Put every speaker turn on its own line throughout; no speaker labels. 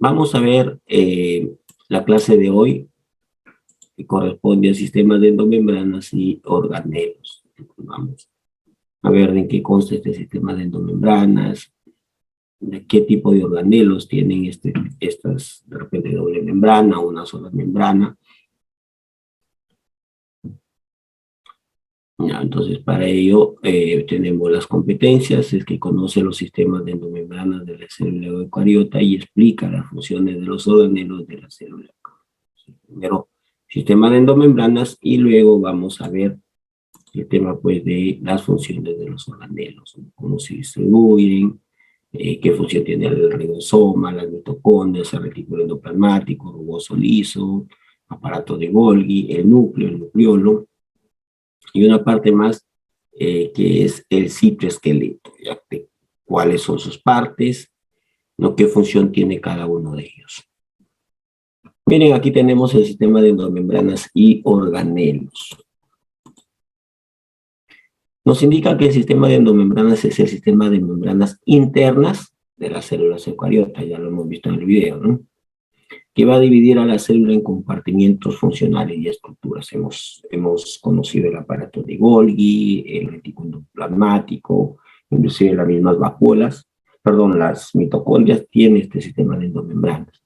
Vamos a ver la clase de hoy que corresponde al sistema de endomembranas y organelos. Vamos a ver en qué consta este sistema de endomembranas, de qué tipo de organelos tienen estas, de repente, doble membrana o una sola membrana. Ya, entonces, para ello tenemos las competencias, es que conoce los sistemas de endomembranas de la célula eucariota y explica las funciones de los organelos de la célula. Primero, sistema de endomembranas y luego vamos a ver el tema pues de las funciones de los organelos, ¿no? Cómo se distribuyen, qué función tiene el ribosoma, las mitocondrias, el retículo endoplasmático, rugoso liso, aparato de Golgi, el núcleo, el nucleolo, y una parte más que es el citoesqueleto, ya que, cuáles son sus partes, ¿no? Qué función tiene cada uno de ellos. Miren, aquí tenemos el sistema de endomembranas y organelos. Nos indica que el sistema de endomembranas es el sistema de membranas internas de las células eucariotas, ya lo hemos visto en el video, ¿no? Que va a dividir a la célula en compartimientos funcionales y estructuras. Hemos conocido el aparato de Golgi, el retículo endoplasmático, inclusive las mismas vacuolas, perdón, las mitocondrias tienen este sistema de endomembranas.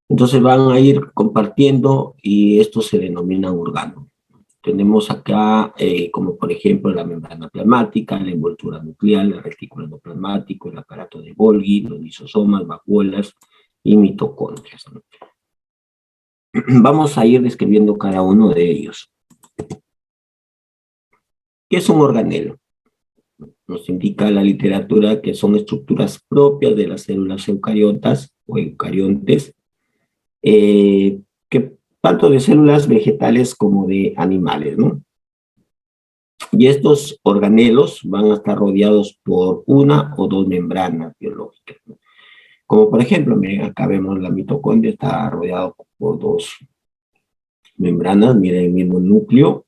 Entonces van a ir compartiendo y esto se denomina órgano. Tenemos acá, como por ejemplo, la membrana plasmática, la envoltura nuclear, el retículo endoplasmático, el aparato de Golgi, los lisosomas, vacuolas y mitocondrias, ¿no? Vamos a ir describiendo cada uno de ellos. ¿Qué es un organelo? Nos indica la literatura que son estructuras propias de las células eucariotas o eucariontes, que tanto de células vegetales como de animales, ¿no? Y estos organelos van a estar rodeados por una o dos membranas biológicas, ¿no? Como por ejemplo, miren, acá vemos la mitocondria, está rodeado por dos membranas, miren el mismo núcleo,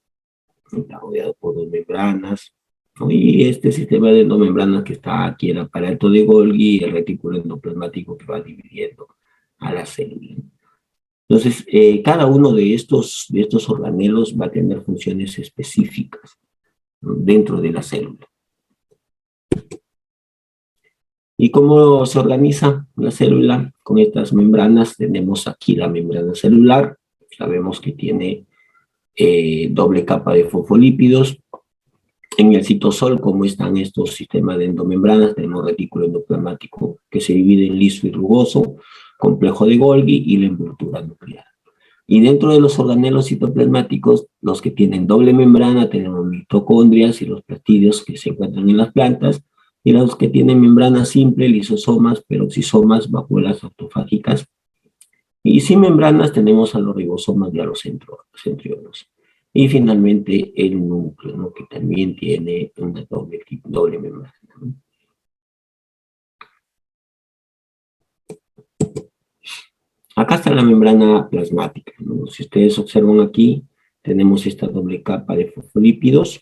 está rodeado por dos membranas, ¿no? Y este sistema de endomembranas que está aquí, el aparato de Golgi y el retículo endoplasmático que va dividiendo a la célula. Entonces, cada uno de estos organelos va a tener funciones específicas, ¿no? Dentro de la célula. ¿Y cómo se organiza la célula? Con estas membranas tenemos aquí la membrana celular, sabemos que tiene doble capa de fosfolípidos. En el citosol, como están estos sistemas de endomembranas, tenemos retículo endoplasmático que se divide en liso y rugoso, complejo de Golgi y la envoltura nuclear. Y dentro de los organelos citoplasmáticos, los que tienen doble membrana, tenemos mitocondrias y los plastidios que se encuentran en las plantas, y los que tienen membrana simple, lisosomas, peroxisomas, vacuolas autofágicas. Y sin membranas tenemos a los ribosomas y a los centriolos. Y finalmente el núcleo, ¿no? Que también tiene una doble membrana, ¿no? Acá está la membrana plasmática, ¿no? Si ustedes observan aquí, tenemos esta doble capa de fosfolípidos,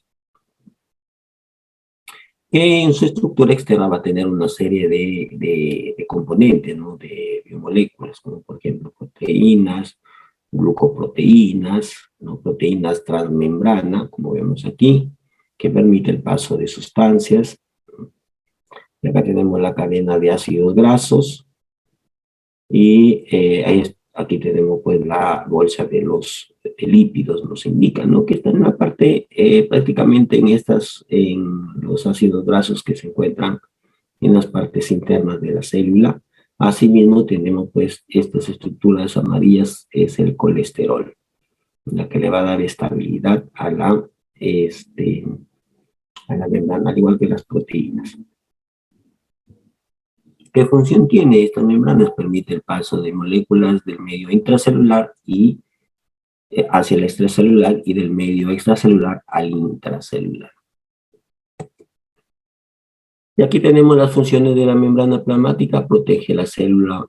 que en su estructura externa va a tener una serie de componentes, ¿no? De biomoléculas, como por ejemplo proteínas, glucoproteínas, ¿no? Proteínas transmembrana, como vemos aquí, que permite el paso de sustancias. Y acá tenemos la cadena de ácidos grasos, y aquí tenemos pues la bolsa de los lípidos, nos indican, ¿no? Que está en la parte, prácticamente en los ácidos grasos que se encuentran en las partes internas de la célula. Asimismo tenemos pues estas estructuras amarillas, es el colesterol, la que le va a dar estabilidad a la membrana, al igual que las proteínas. ¿Qué función tiene esta membrana? Permite el paso de moléculas del medio intracelular y hacia el extracelular y del medio extracelular al intracelular. Y aquí tenemos las funciones de la membrana plasmática: protege la célula,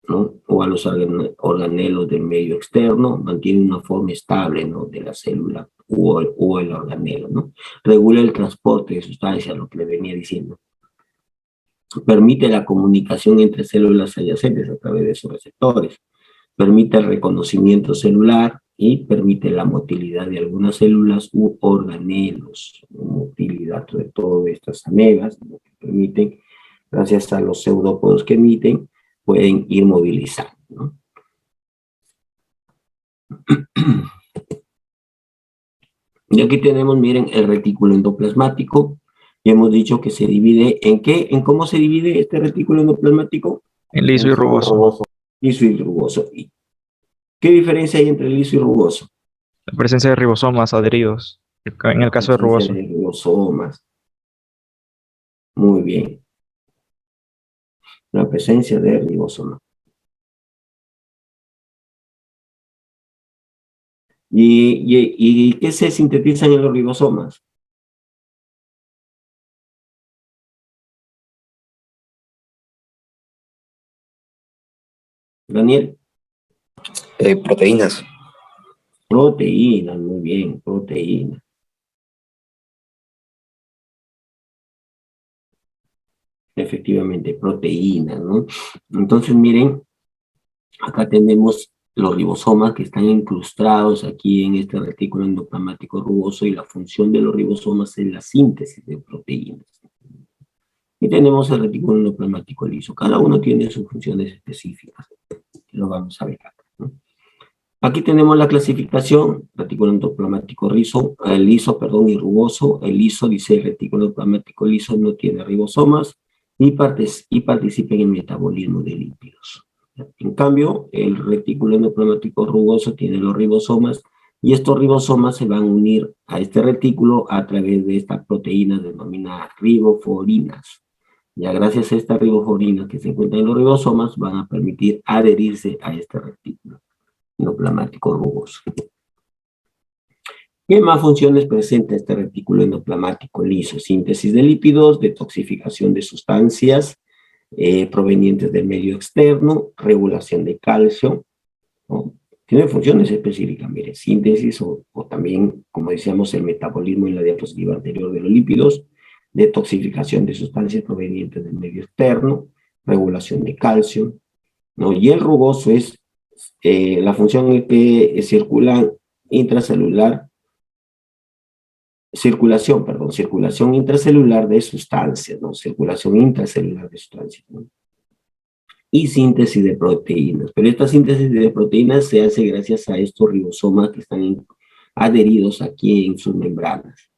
¿no? O a los organelos del medio externo, mantiene una forma estable, ¿no? De la célula o el organelo, ¿no? Regula el transporte de sustancias, lo que le venía diciendo. Permite la comunicación entre células adyacentes a través de esos receptores. Permite el reconocimiento celular y permite la motilidad de algunas células u organelos. Motilidad de todas estas amebas, que permiten, gracias a los pseudópodos que emiten, pueden ir movilizando, ¿no? Y aquí tenemos, miren, el retículo endoplasmático. Y hemos dicho que se divide ¿en qué? ¿En cómo se divide este retículo endoplasmático?
En liso y rugoso.
Liso y rugoso. ¿Y qué diferencia hay entre liso y rugoso?
La presencia de ribosomas adheridos, en el caso de
Presencia
rugoso.
de ribosomas. Muy bien. La presencia de ribosomas. ¿Y qué se sintetizan en los ribosomas? Daniel.
Proteínas.
Proteínas, muy bien, proteínas. Efectivamente, proteínas, ¿no? Entonces, miren, acá tenemos los ribosomas que están incrustados aquí en este retículo endoplasmático rugoso, y la función de los ribosomas es la síntesis de proteínas. Y tenemos el retículo endoplasmático liso. Cada uno tiene sus funciones específicas. Lo vamos a ver acá, ¿no? Aquí tenemos la clasificación: retículo endoplasmático liso, y rugoso. El liso, dice, el retículo endoplasmático liso no tiene ribosomas y participa en el metabolismo de lípidos. En cambio, el retículo endoplasmático rugoso tiene los ribosomas, y estos ribosomas se van a unir a este retículo a través de esta proteína denominada riboforinas. Ya gracias a esta riboforina que se encuentra en los ribosomas, van a permitir adherirse a este retículo endoplasmático rugoso. ¿Qué más funciones presenta este retículo endoplasmático liso? Síntesis de lípidos, detoxificación de sustancias provenientes del medio externo, regulación de calcio, ¿no? Tiene funciones específicas, mire, síntesis o también, como decíamos, el metabolismo en la diapositiva anterior de los lípidos, detoxificación de sustancias provenientes del medio externo, regulación de calcio, ¿no? Y el rugoso es la función en que circulan intracelular, circulación intracelular de sustancias, ¿no? Circulación intracelular de sustancias, ¿no? Y síntesis de proteínas. Pero esta síntesis de proteínas se hace gracias a estos ribosomas que están adheridos aquí en sus membranas.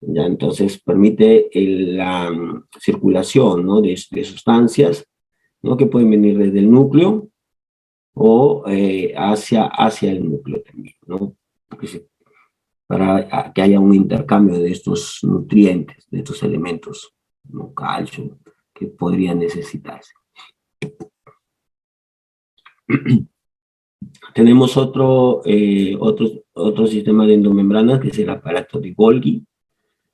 ¿Ya? Entonces permite la circulación, ¿no? de sustancias, ¿no? Que pueden venir desde el núcleo o hacia el núcleo también, ¿no? Para que haya un intercambio de estos nutrientes, de estos elementos, ¿no? Calcio, que podrían necesitarse. Tenemos otro sistema de endomembranas, que es el aparato de Golgi,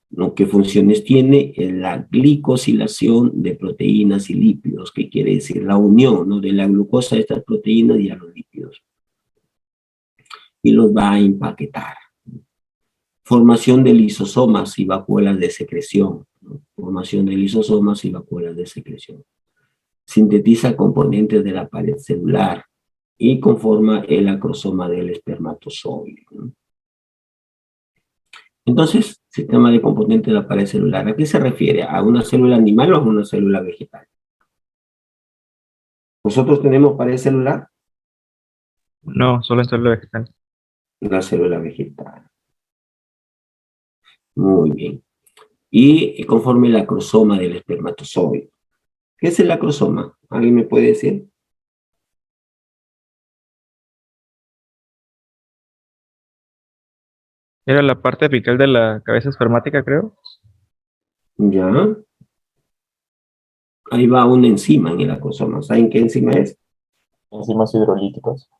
¿no? ¿Qué funciones tiene? La glicosilación de proteínas y lípidos, que quiere decir la unión, ¿no? de la glucosa a estas proteínas y a los lípidos. Y los va a empaquetar. Formación de lisosomas y vacuolas de secreción, ¿no? Formación de lisosomas y vacuolas de secreción. Sintetiza componentes de la pared celular y conforma el acrosoma del espermatozoide, ¿no? Entonces, sistema de componentes de la pared celular, ¿a qué se refiere? ¿A una célula animal o a una célula vegetal? ¿Nosotros tenemos pared celular?
No, solo en célula vegetal.
Una célula vegetal. Muy bien. Y conforme el acrosoma del espermatozoide. ¿Qué es el acrosoma? ¿Alguien me puede decir?
Era la parte apical de la cabeza espermática, creo.
Ya. Ahí va una enzima en el acrosoma. ¿Saben qué enzima es?
Enzimas hidrolíticas,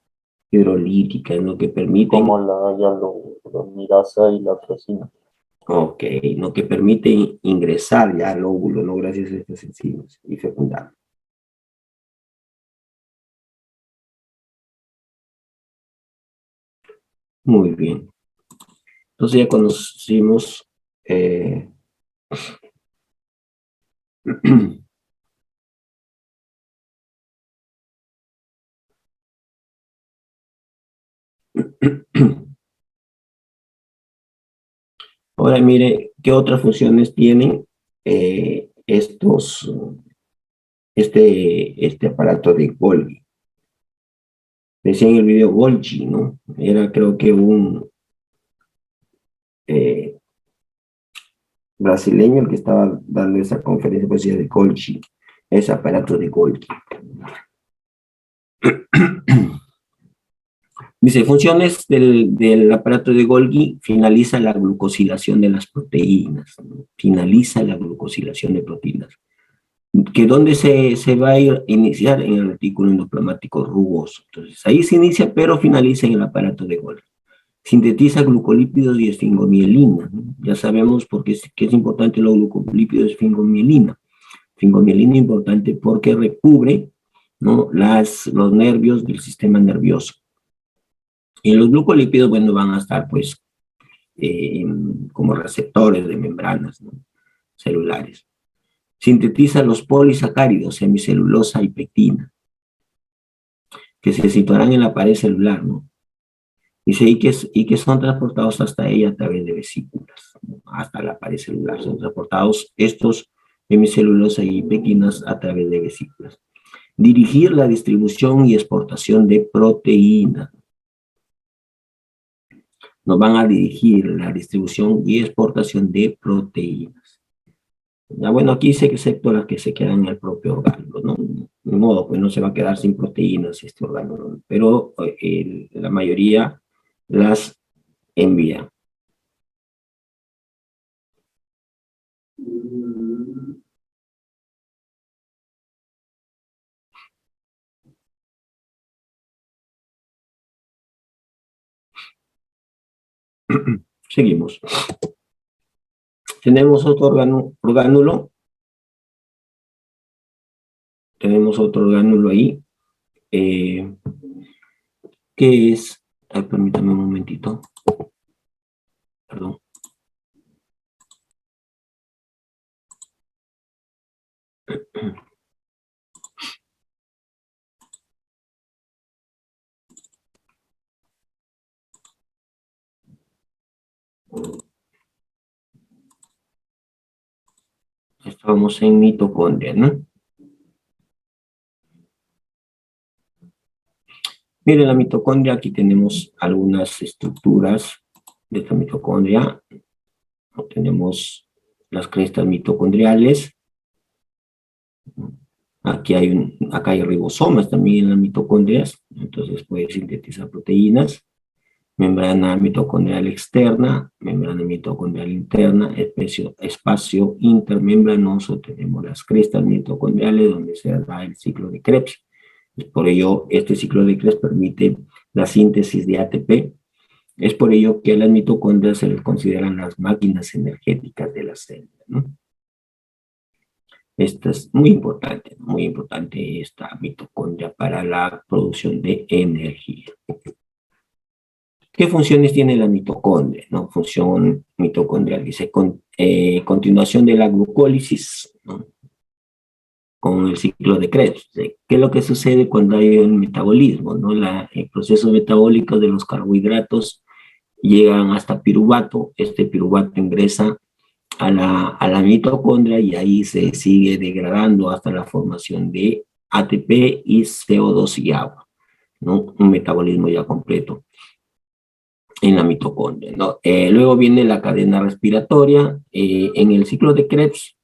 Hidrolítica, ¿no? Que permiten,
como la hialuronidasa y la tracina.
ok, ¿no? Que permiten ingresar ya al óvulo, ¿no? Gracias a estas enzimas y fecundar. Muy bien. Entonces ya conocimos Ahora mire, ¿qué otras funciones tienen este aparato de Golgi? Decía en el video Golgi, ¿no? Era creo que un brasileño el que estaba dando esa conferencia, pues decía de Golgi, ese aparato de Golgi. Dice, funciones del aparato de Golgi: finaliza la glucosilación de las proteínas, ¿no? Finaliza la glucosilación de proteínas. ¿Que dónde se va a iniciar? En el retículo endoplasmático rugoso. Entonces, ahí se inicia, pero finaliza en el aparato de Golgi. Sintetiza glucolípidos y esfingomielina, ¿no? Ya sabemos por qué es importante los glucolípidos y esfingomielina. Esfingomielina es importante porque recubre, ¿no?, los nervios del sistema nervioso. Y los glucolípidos, bueno, van a estar, pues, como receptores de membranas, ¿no?, celulares. Sintetiza los polisacáridos, hemicelulosa y pectina, que se situarán en la pared celular, ¿no? Dice, y que son transportados hasta ella a través de vesículas, ¿no? Hasta la pared celular. Son transportados estos hemicelulosa y pectinas a través de vesículas. Dirigir la distribución y exportación de proteínas. Nos van a dirigir la distribución y exportación de proteínas. Ya, bueno, aquí dice que excepto las que se quedan en el propio órgano, ¿no? De modo, pues no se va a quedar sin proteínas este órgano, ¿no? Pero la mayoría las envía. Seguimos. Tenemos otro orgánulo. Tenemos otro orgánulo ahí. Que es... Ay, permítame un momentito. Perdón. Estamos en mitocondria, ¿no? Miren, la mitocondria, aquí tenemos algunas estructuras de esta mitocondria. Tenemos las crestas mitocondriales. Acá hay ribosomas también en las mitocondrias, entonces puede sintetizar proteínas. Membrana mitocondrial externa, membrana mitocondrial interna, espacio intermembranoso. Tenemos las crestas mitocondriales donde se da el ciclo de Krebs. Por ello, este ciclo de Krebs permite la síntesis de ATP. Es por ello que a las mitocondrias se les consideran las máquinas energéticas de la célula, ¿no? Esta es muy importante esta mitocondria para la producción de energía. ¿Qué funciones tiene la mitocondria? ¿No? Función mitocondrial, dice, continuación de la glucólisis, ¿no?, con el ciclo de Krebs. ¿Qué es lo que sucede cuando hay un metabolismo, ¿no? El proceso metabólico de los carbohidratos llegan hasta piruvato. Este piruvato ingresa a la mitocondria y ahí se sigue degradando hasta la formación de ATP y CO2 y agua, ¿no? Un metabolismo ya completo en la mitocondria, ¿no? Luego viene la cadena respiratoria. En el ciclo de Krebs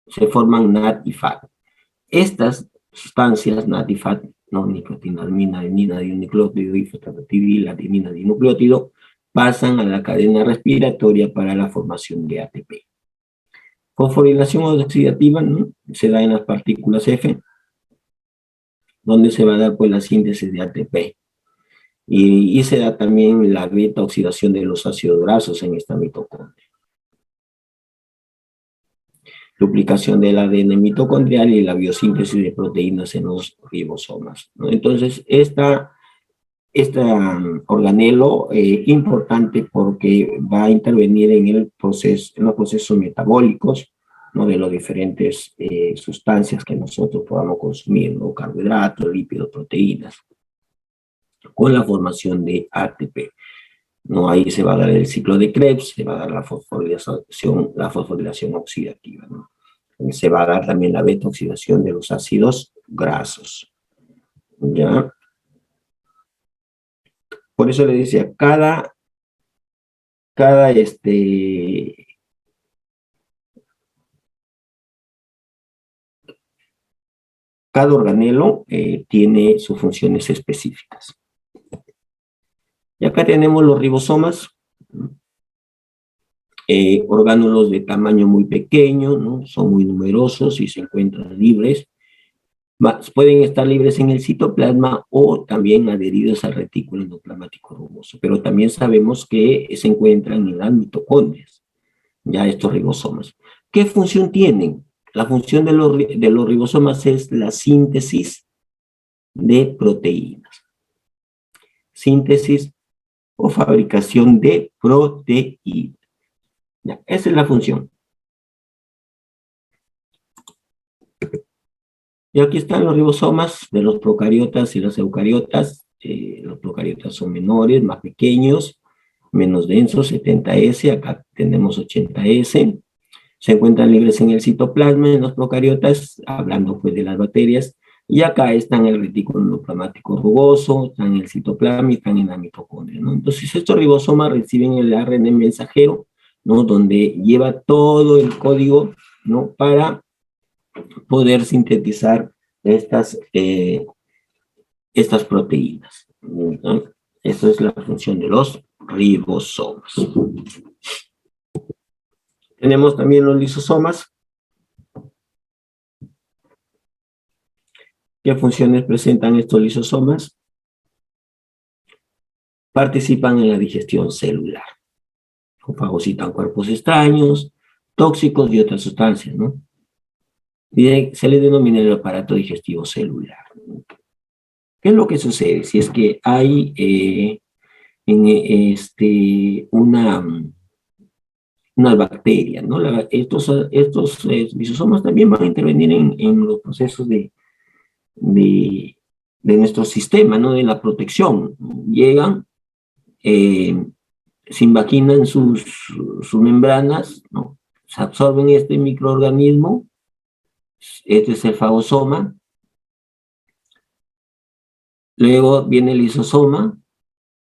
se forman NAD y FAD. Estas sustancias, NAD y FAD, ¿no?, nicotinamina, adenina, dinucleótido y fosfatidila, dinucleótido, pasan a la cadena respiratoria para la formación de ATP. Fosforilación oxidativa, ¿no?, se da en las partículas F, donde se va a dar, pues, la síntesis de ATP. Y se da también la beta oxidación de los ácidos grasos en esta mitocondria. Duplicación del ADN mitocondrial y la biosíntesis de proteínas en los ribosomas, ¿no? Entonces, organelo importante porque va a intervenir en los procesos metabólicos, ¿no?, de las diferentes sustancias que nosotros podamos consumir, ¿no?, carbohidratos, lípidos, proteínas. con la formación de ATP. ¿No? Ahí se va a dar el ciclo de Krebs, se va a dar la fosforilación oxidativa, ¿no? Se va a dar también la beta-oxidación de los ácidos grasos. ¿Ya? Por eso le decía, cada organelo tiene sus funciones específicas. Y acá tenemos los ribosomas, orgánulos de tamaño muy pequeño, ¿no? Son muy numerosos y se encuentran libres. Pueden estar libres en el citoplasma o también adheridos al retículo endoplasmático rugoso, pero también sabemos que se encuentran en las mitocondrias, ya estos ribosomas. ¿Qué función tienen? La función de los ribosomas es la síntesis de proteínas. Síntesis o fabricación de proteínas. Ya, esa es la función. Y aquí están los ribosomas de los procariotas y las eucariotas. Los procariotas son menores, más pequeños, menos densos, 70S, acá tenemos 80S. Se encuentran libres en el citoplasma, en los procariotas, hablando pues de las bacterias, y acá están el retículo endoplasmático rugoso, están en el citoplasma y están en la mitocondria, ¿no? Entonces estos ribosomas reciben el ARN mensajero, ¿no? Donde lleva todo el código, ¿no? Para poder sintetizar estas proteínas, ¿no? Esa es la función de los ribosomas. Tenemos también los lisosomas. ¿Qué funciones presentan estos lisosomas? Participan en la digestión celular. Fagocitan cuerpos extraños, tóxicos y otras sustancias, ¿no? Y se le denomina el aparato digestivo celular. ¿Qué es lo que sucede? Si es que hay una bacteria, ¿no? Estos lisosomas también van a intervenir en los procesos de nuestro sistema, ¿no? De la protección. Llegan, se invaquinan sus membranas, ¿no? Se absorben este microorganismo, este es el fagosoma. Luego viene el lisosoma,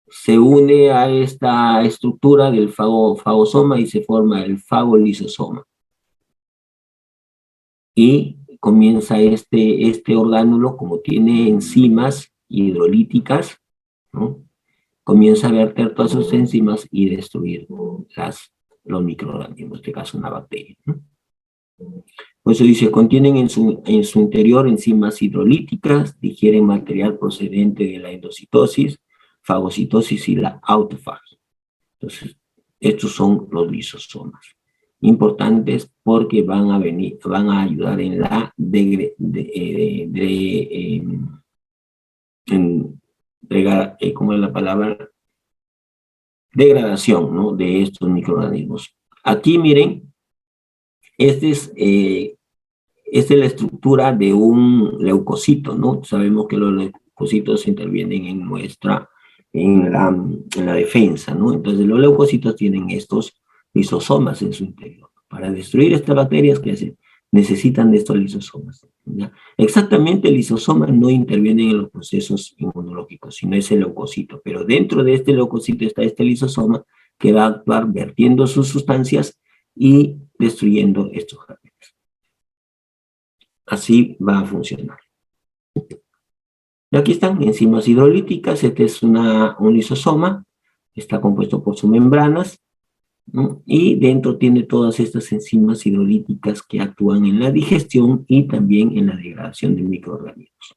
se une a esta estructura del fagosoma y se forma el fagolisosoma. Y comienza este orgánulo, como tiene enzimas hidrolíticas, ¿no? Comienza a verter todas sus enzimas y destruir los microorganismos, en este caso una bacteria, ¿no? Por eso dice, contienen en su interior enzimas hidrolíticas, digieren material procedente de la endocitosis, fagocitosis y la autofagia. Entonces, estos son los lisosomas. Importantes porque van a ayudar en la ¿cómo es la palabra? Degradación, ¿no? De estos microorganismos. Aquí miren, esta es la estructura de un leucocito, ¿no? Sabemos que los leucocitos intervienen en la defensa, ¿no? Entonces los leucocitos tienen estos lisosomas en su interior. Para destruir estas bacterias, ¿qué hacen? Necesitan de estos lisosomas, ¿ya? Exactamente, el lisosoma no interviene en los procesos inmunológicos, sino es el leucocito, pero dentro de este leucocito está este lisosoma que va a actuar vertiendo sus sustancias y destruyendo estos gérmenes. Así va a funcionar. Y aquí están enzimas hidrolíticas. Este es un lisosoma, está compuesto por sus membranas, ¿no? Y dentro tiene todas estas enzimas hidrolíticas que actúan en la digestión y también en la degradación de microorganismos.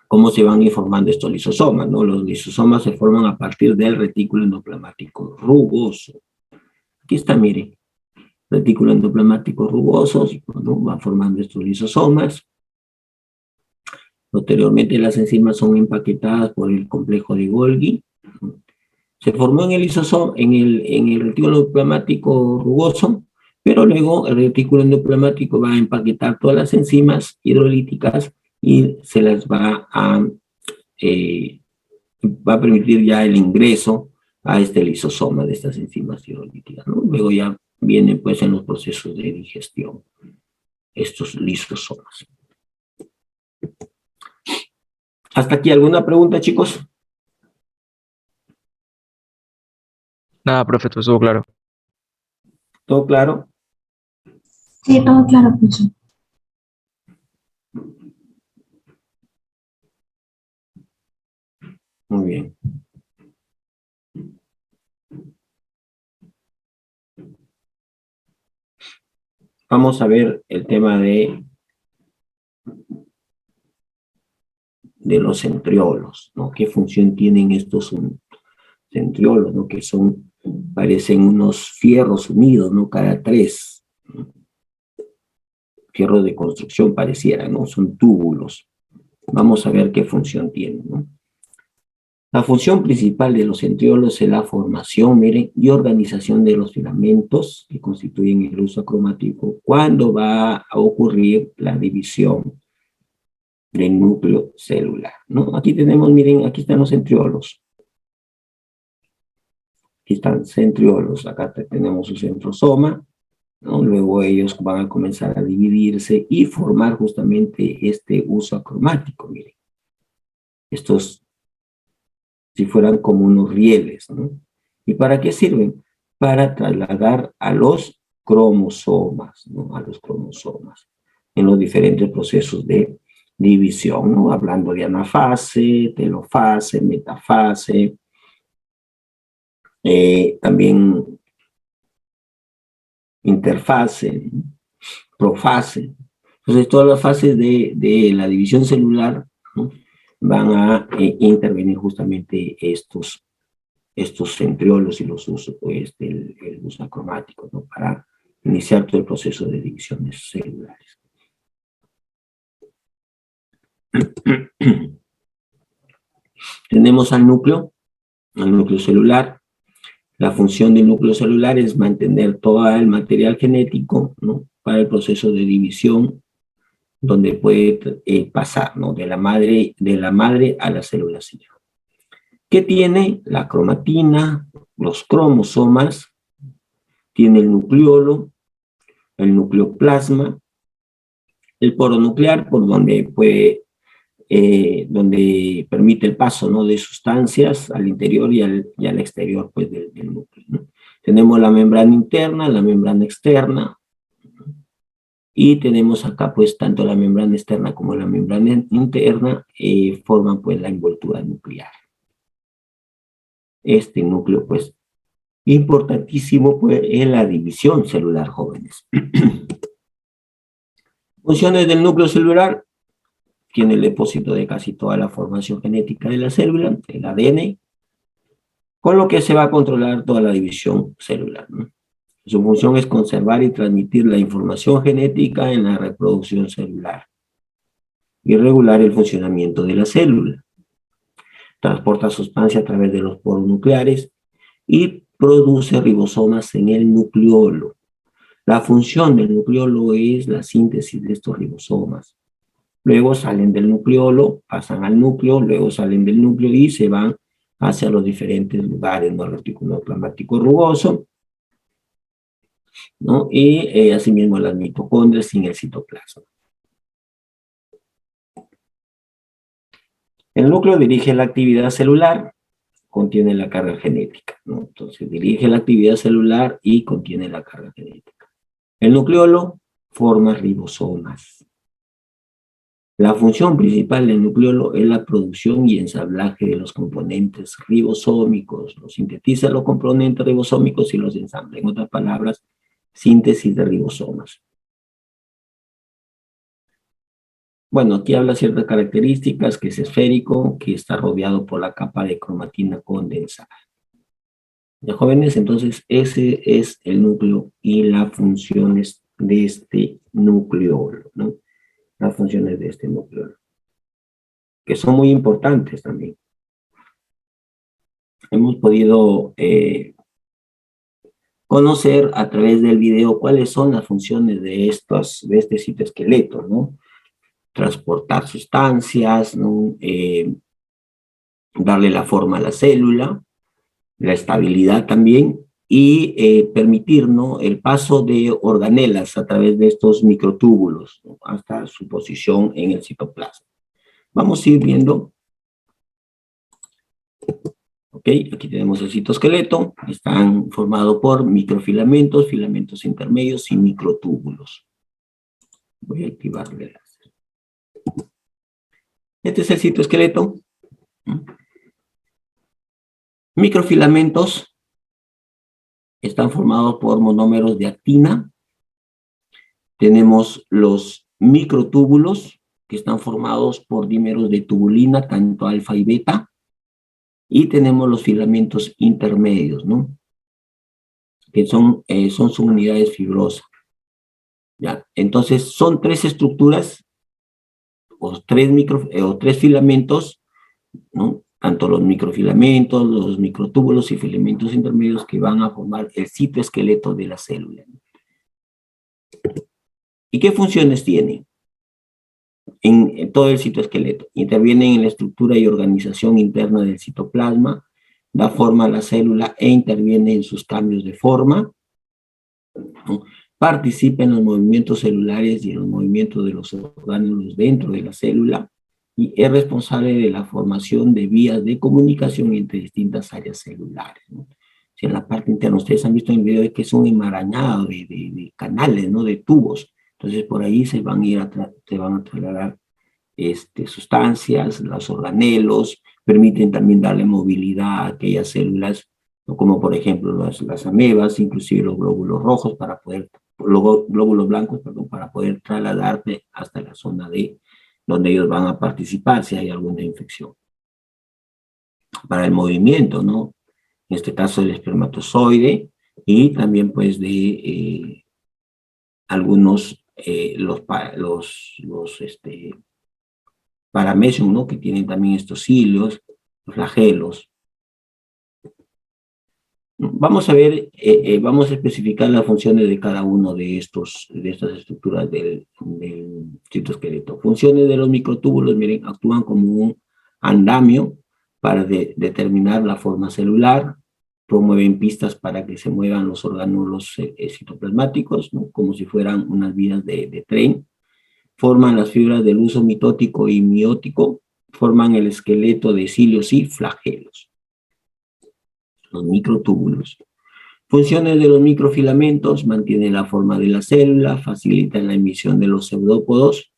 ¿Cómo se van a ir formando estos lisosomas, ¿no? Los lisosomas se forman a partir del retículo endoplasmático rugoso. Aquí está, miren, retículo endoplasmático rugoso, ¿no? Va formando estos lisosomas. Posteriormente las enzimas son empaquetadas por el complejo de Golgi. Se formó en el lisosoma, en el retículo endoplasmático rugoso, Pero luego el retículo endoplasmático va a empaquetar todas las enzimas hidrolíticas y se las va a permitir ya el ingreso a este lisosoma de estas enzimas hidrolíticas, ¿no? Luego ya vienen pues en los procesos de digestión estos lisosomas. ¿Hasta aquí alguna pregunta, chicos?
Nada, profe, todo estuvo claro.
¿Todo claro?
Sí, todo claro, profesor.
Muy bien. Vamos a ver el tema de los centriolos, ¿no? ¿Qué función tienen estos centriolos, ¿no? Que son, parecen unos fierros unidos, ¿no? Cada tres, ¿no? Fierros de construcción pareciera, ¿no? Son túbulos. Vamos a ver qué función tienen, ¿no? La función principal de los centriolos es la formación, miren, y organización de los filamentos que constituyen el uso acromático cuando va a ocurrir la división del núcleo celular, ¿no? Aquí tenemos, miren, aquí están los centriolos. Aquí están centriolos, acá tenemos su centrosoma, ¿no? Luego ellos van a comenzar a dividirse y formar justamente este uso acromático, miren. Estos, si fueran como unos rieles, ¿no? ¿Y para qué sirven? Para trasladar a los cromosomas, ¿no? A los cromosomas, en los diferentes procesos de división, ¿no? Hablando de anafase, telofase, metafase, también interfase, profase. Entonces, todas las fases de la división celular, ¿no? Van a intervenir justamente estos centriolos y los usos, pues, el uso acromático, ¿no? Para iniciar todo el proceso de divisiones celulares. Tenemos al núcleo celular. La función del núcleo celular es mantener todo el material genético, ¿no? Para el proceso de división, donde puede pasar, ¿no? De la madre a la célula hija. ¿Qué tiene? La cromatina, los cromosomas, tiene el nucleolo, el nucleoplasma, el poro nuclear, por donde puede, donde permite el paso, ¿no? De sustancias al interior y al exterior, pues, del núcleo, ¿no? Tenemos la membrana interna, la membrana externa, y tenemos acá, pues, tanto la membrana externa como la membrana interna forman, pues, la envoltura nuclear. Este núcleo, pues, importantísimo, pues, en la división celular, jóvenes. Funciones del núcleo celular: tiene el depósito de casi toda la formación genética de la célula, el ADN, con lo que se va a controlar toda la división celular, ¿no? Su función es conservar y transmitir la información genética en la reproducción celular y regular el funcionamiento de la célula. Transporta sustancia a través de los poros nucleares y produce ribosomas en el nucleolo. La función del nucleolo es la síntesis de estos ribosomas. Luego salen del nucleolo, pasan al núcleo, luego salen del núcleo y se van hacia los diferentes lugares, ¿no? El retículo endoplasmático rugoso, ¿no? Y asimismo las mitocondrias sin el citoplasma. El núcleo dirige la actividad celular, contiene la carga genética, ¿no? Entonces dirige la actividad celular y contiene la carga genética. El nucleolo forma ribosomas. La función principal del nucleolo es la producción y ensamblaje de los componentes ribosómicos. Los sintetiza los componentes ribosómicos y los ensambla. En otras palabras, síntesis de ribosomas. Bueno, aquí habla ciertas características, que es esférico, que está rodeado por la capa de cromatina condensada. Ya, jóvenes, entonces ese es el núcleo y las funciones de este nucleolo, ¿no? Las funciones de este núcleo, que son muy importantes también. Hemos podido conocer a través del video cuáles son las funciones de este citoesqueleto, ¿no? Transportar sustancias, ¿no? Darle la forma a la célula, la estabilidad también, y permitir, ¿no?, el paso de organelas a través de estos microtúbulos, ¿no?, hasta su posición en el citoplasma. Vamos a ir viendo. Ok, aquí tenemos el citoesqueleto. Están formados por microfilamentos, filamentos intermedios y microtúbulos. Voy a activarle el láser. Este es el citoesqueleto. Microfilamentos están formados por monómeros de actina. Tenemos los microtúbulos, que están formados por dímeros de tubulina, tanto alfa y beta. Y tenemos los filamentos intermedios, ¿no?, que son subunidades fibrosas. ¿Ya? Entonces, son tres estructuras, o tres filamentos, ¿no?, tanto los microfilamentos, los microtúbulos y filamentos intermedios, que van a formar el citoesqueleto de la célula. ¿Y qué funciones tienen en todo el citoesqueleto? Intervienen en la estructura y organización interna del citoplasma, da forma a la célula e interviene en sus cambios de forma, ¿no? Participa en los movimientos celulares y en los movimientos de los orgánulos dentro de la célula, y es responsable de la formación de vías de comunicación entre distintas áreas celulares, ¿no? Si en la parte interna, ustedes han visto en el video de que es un enmarañado de canales, ¿no?, de tubos. Entonces, por ahí se van a trasladar sustancias, los organelos, permiten también darle movilidad a aquellas células, ¿no?, como por ejemplo las amebas, inclusive los glóbulos rojos, los glóbulos blancos, perdón, para poder trasladarte hasta la zona donde ellos van a participar si hay alguna infección. Para el movimiento, ¿no?, en este caso el espermatozoide, y también pues de algunos, los paramecium, ¿no?, que tienen también estos cilios, los flagelos. Vamos a ver, vamos a especificar las funciones de cada uno de estas estructuras del citoesqueleto. Funciones de los microtúbulos, miren, actúan como un andamio para determinar la forma celular, promueven pistas para que se muevan los orgánulos citoplasmáticos, ¿no?, como si fueran unas vías de tren. Forman las fibras del uso mitótico y miótico, forman el esqueleto de cilios y flagelos. Los microtúbulos. Funciones de los microfilamentos: mantienen la forma de la célula, facilitan la emisión de los pseudópodos,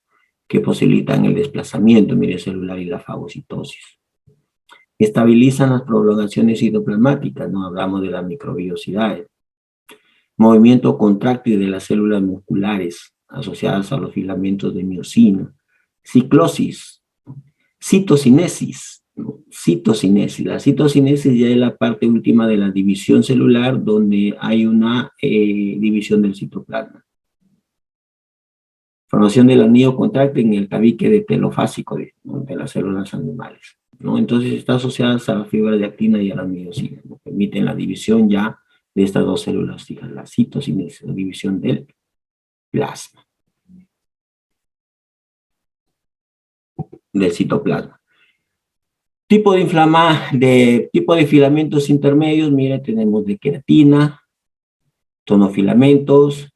que posibilitan el desplazamiento, mire, celular y la fagocitosis. Estabilizan las prolongaciones citoplasmáticas, no hablamos de las microvellosidades. Movimiento contráctil de las células musculares asociadas a los filamentos de miosina. Ciclosis, citocinesis, ¿no? Citocinesis. La citocinesis ya es la parte última de la división celular, donde hay una división del citoplasma. Formación del anillo contráctil en el tabique de telofásico de las células animales, ¿no? Entonces está asociada a la fibra de actina y a la miosina, ¿no?, permiten la división ya de estas dos células fijas, la citocinesis, la división del plasma, del citoplasma. Tipo de filamentos intermedios, mire, tenemos de queratina, tonofilamentos,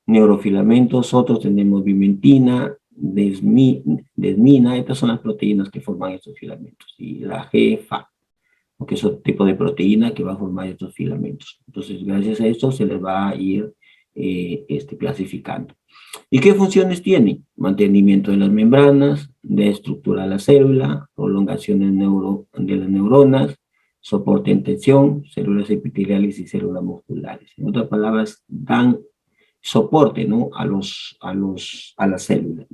neurofilamentos, otros tenemos bimentina, desmina. Estas son las proteínas que forman estos filamentos, y la GFA, porque es otro tipo de proteína que va a formar estos filamentos. Entonces, gracias a esto se les va a ir clasificando. ¿Y qué funciones tiene? Mantenimiento de las membranas, de estructura de la célula, prolongación de las neuronas, soporte en tensión, células epiteliales y células musculares. En otras palabras, dan soporte, ¿no?, a las células.